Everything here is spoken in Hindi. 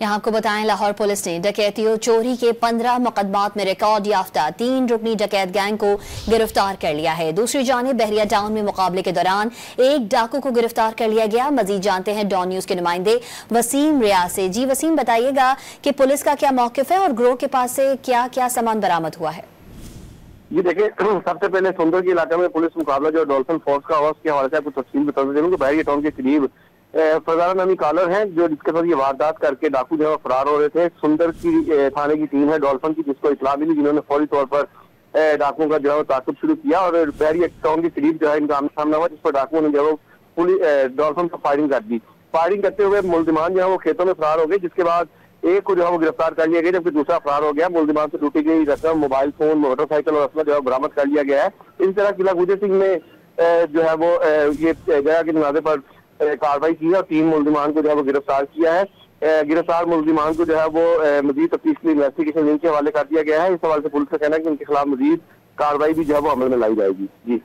यहाँ आपको बताएं, लाहौर पुलिस ने डकैती और चोरी के 15 मुकदमात में रिकॉर्ड याफ्ता 3 रुकनी डकैत गैंग को गिरफ्तार कर लिया है। दूसरी जानिब बहरिया टाउन में मुकाबले के दौरान एक डाकू को गिरफ्तार कर लिया गया। मजीद जानते हैं डॉन न्यूज के नुमाइंदे वसीम रियाज से। जी वसीम, बताइएगा कि पुलिस का क्या मौकिफ है और गिरोह के पास से क्या क्या सामान बरामद हुआ है। जी देखिए, सबसे पहले सुंदर के इलाके में पुलिस मुकाबला जो डॉल्फिन फोर्स का हुआ उसके हवाले से आपको तफसील बता दें कि बहरिया टाउन के करीब फजारा नामी कॉलर हैं जो जिसके साथ ये वारदात करके डाकू जो है फरार हो रहे थे। सुंदर की थाने की टीम है डॉल्फिन की, जिसको इतला मिली, जिन्होंने फौरी तौर पर डाकुओं का जो है ताकुब शुरू किया और बहरिया टाउन के करीब जो है इनका आमना सामना हुआ, जिस पर डाकुओं ने जो है पुलिस डॉल्फिन पर फायरिंग कर दी। फायरिंग करते हुए मुलजिमान जो है वो खेतों में फरार हो गए, जिसके बाद एक को जो है वो गिरफ्तार कर लिया गया, जबकि दूसरा फरार हो गया। मुलजिमान से लूटी गई रकम, मोबाइल फोन, मोटरसाइकिल और असला जो है बरामद कर लिया गया है। इस तरह किला गुजर सिंह ने जो है वो ये गया के नमाजे पर कार्रवाई की है और 3 मुलजिमान को जो है वो गिरफ्तार किया है। गिरफ्तार मुलजिमान को जो है वो मजीद तफ्तीश के लिए इन्वेस्टिगेशन विंग के हवाले कर दिया गया है। इस हवाले से पुलिस का कहना है कि इनके खिलाफ मजीद कार्रवाई भी जो है वो अमल में लाई जाएगी। जी।